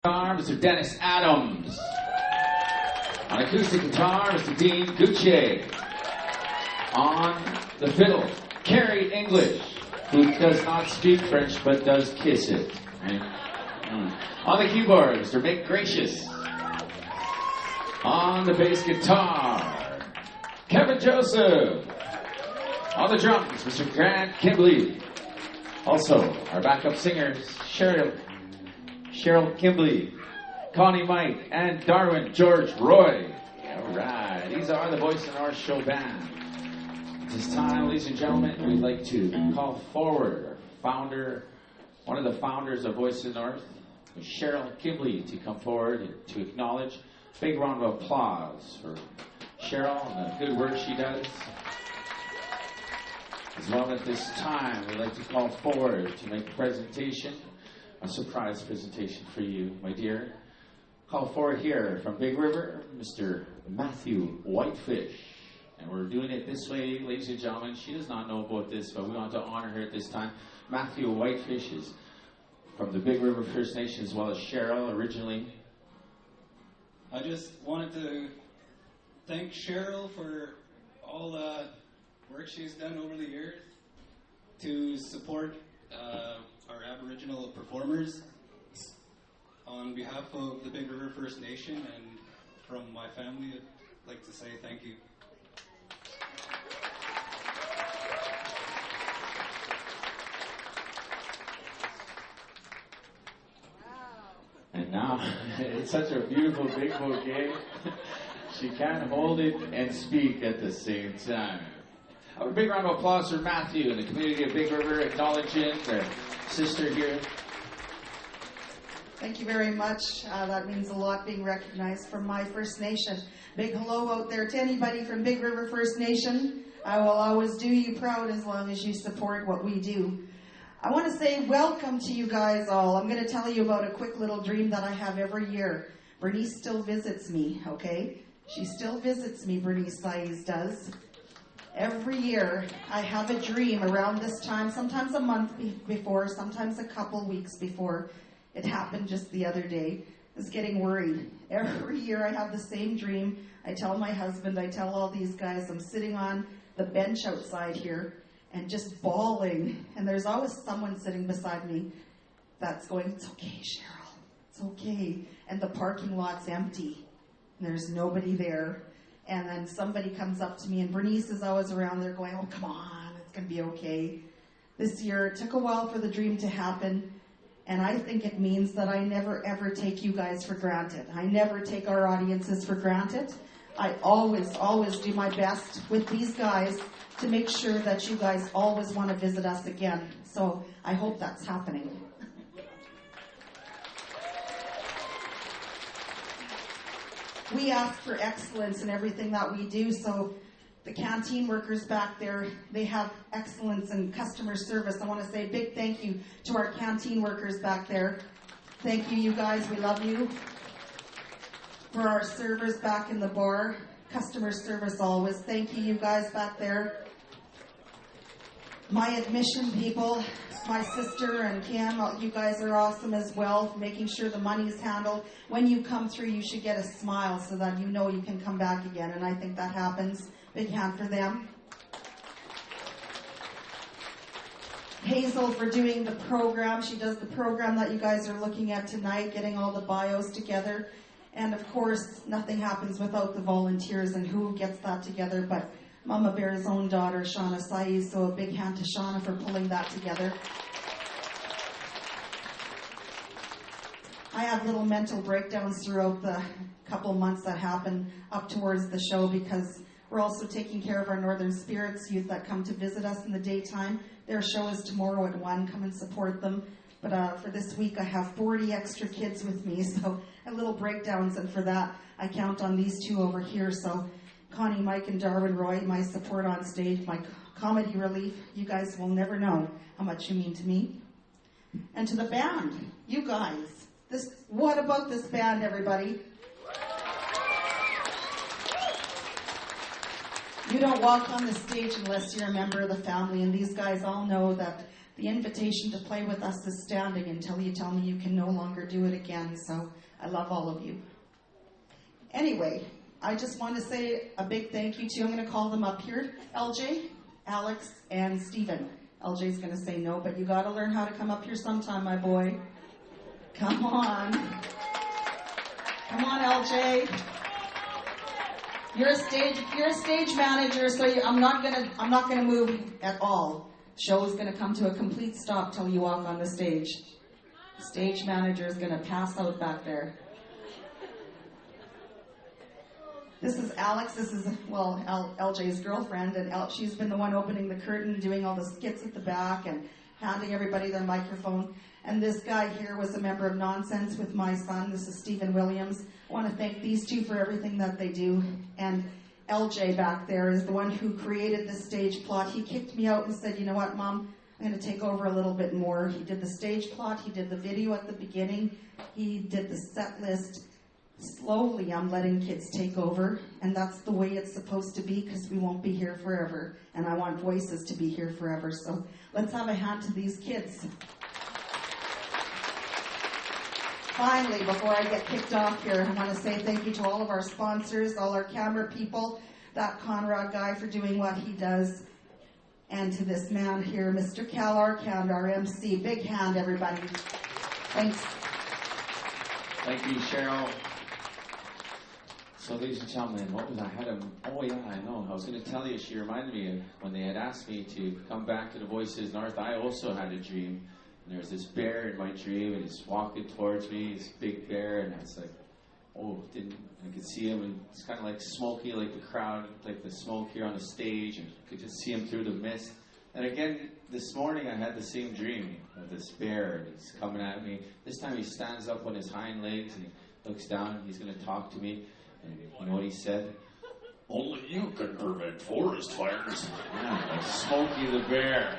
Guitar, Mr. Dennis Adams. On acoustic guitar, Mr. Dean Gucci. On the fiddle, Carrie English, who does not speak French but does kiss it. Right? On the keyboard, Mr. Mick Gracious. On the bass guitar, Kevin Joseph. On the drums, Mr. Grant Kimbley. Also, our backup singers, Cheryl Kimbley, Connie Mike, and Darwin George Roy. All right, these are the Voice in Our Show band. At this time, ladies and gentlemen, we'd like to call forward our founder, one of the founders of Voice in the North, Cheryl Kimbley, to come forward to acknowledge. Big round of applause for Cheryl and the good work she does. As well, at this time, we'd like to call forward to make a presentation, a surprise presentation for you, my dear. Call forward here from Big River, Mr. Matthew Whitefish. And we're doing it this way, ladies and gentlemen. She does not know about this, but we want to honor her at this time. Matthew Whitefish is from the Big River First Nation, as well as Cheryl originally. I just wanted to thank Cheryl for all the work she's done over the years to support our Aboriginal performers. On behalf of the Big River First Nation and from my family, I'd like to say thank you. And now, it's such a beautiful big bouquet. She can't hold it and speak at the same time. A big round of applause for Matthew and the community of Big River, acknowledging their sister here. Thank you very much. That means a lot, being recognized from my First Nation. Big hello out there to anybody from Big River First Nation. I will always do you proud as long as you support what we do. I want to say welcome to you guys all. I'm going to tell you about a quick little dream that I have every year. Bernice still visits me, okay? She still visits me, Bernice Saiz does. Every year I have a dream around this time, sometimes a month before, sometimes a couple weeks before. It happened just the other day. I was getting worried. Every year I have the same dream. I tell my husband, I tell all these guys, I'm sitting on the bench outside here and just bawling. And there's always someone sitting beside me that's going, it's okay, Cheryl, it's okay. And the parking lot's empty. And there's nobody there. And then somebody comes up to me, and Bernice is always around there going, oh, come on, it's going to be okay. This year, it took a while for the dream to happen. And I think it means that I never, ever take you guys for granted. I never take our audiences for granted. I always do my best with these guys to make sure that you guys always want to visit us again. So I hope that's happening. We ask for excellence in everything that we do, so the canteen workers back there, they have excellence in customer service. I want to say a big thank you to our canteen workers back there. Thank you, you guys. We love you. For our servers back in the bar, customer service always. Thank you, you guys back there. My admission people, my sister and Kim, you guys are awesome as well, making sure the money is handled. When you come through, you should get a smile so that you know you can come back again, and I think that happens. Big hand for them. Hazel for doing the program. She does the program that you guys are looking at tonight, getting all the bios together. And of course, nothing happens without the volunteers, and who gets that together but Mama Bear's own daughter, Shauna Saiz. So a big hand to Shauna for pulling that together. I have little mental breakdowns throughout the couple months that happen up towards the show, because we're also taking care of our Northern Spirits youth that come to visit us in the daytime. Their show is tomorrow at 1. Come and support them. But for this week, I have 40 extra kids with me, so I have little breakdowns, and for that, I count on these two over here. So Connie, Mike, and Darwin Roy, my support on stage, my comedy relief. You guys will never know how much you mean to me. And to the band, you guys. What about this band, everybody? You don't walk on the stage unless you're a member of the family, and these guys all know that the invitation to play with us is standing until you tell me you can no longer do it again. So I love all of you. Anyway, I just want to say a big thank you to, I'm going to call them up here, LJ, Alex, and Stephen. LJ's going to say no, but you got to learn how to come up here sometime, my boy. Come on. Come on, LJ. You're a stage manager, so I'm not gonna move at all. Show's gonna come to a complete stop till you walk on the stage. Stage manager is gonna pass out back there. This is Alex. This is, well, LJ's girlfriend, and she's been the one opening the curtain, doing all the skits at the back, and handing everybody their microphone. And this guy here was a member of Nonsense with my son. This is Stephen Williams. I want to thank these two for everything that they do. And LJ back there is the one who created the stage plot. He kicked me out and said, you know what, Mom, I'm going to take over a little bit more. He did the stage plot. He did the video at the beginning. He did the set list. Slowly, I'm letting kids take over. And that's the way it's supposed to be, because we won't be here forever. And I want voices to be here forever. So let's have a hand to these kids. Finally, before I get kicked off here, I want to say thank you to all of our sponsors, all our camera people, that Conrad guy for doing what he does, and to this man here, Mr. Cal Arcand, our MC. Big hand, everybody. Thanks. Thank you, Cheryl. So, ladies and gentlemen, what was I had a... Oh, yeah, I know. I was going to tell you, she reminded me of when they had asked me to come back to the Voices North. I also had a dream. And there was this bear in my dream, and he's walking towards me, this big bear, and I was like, oh, I could see him, and it's kind of like smoky, like the crowd, like the smoke here on the stage, and I could just see him through the mist. And again, this morning I had the same dream of this bear, and he's coming at me. This time he stands up on his hind legs, and he looks down, and he's going to talk to me. And you know what he said? Only you can prevent forest fires. Yeah, like Smokey the Bear.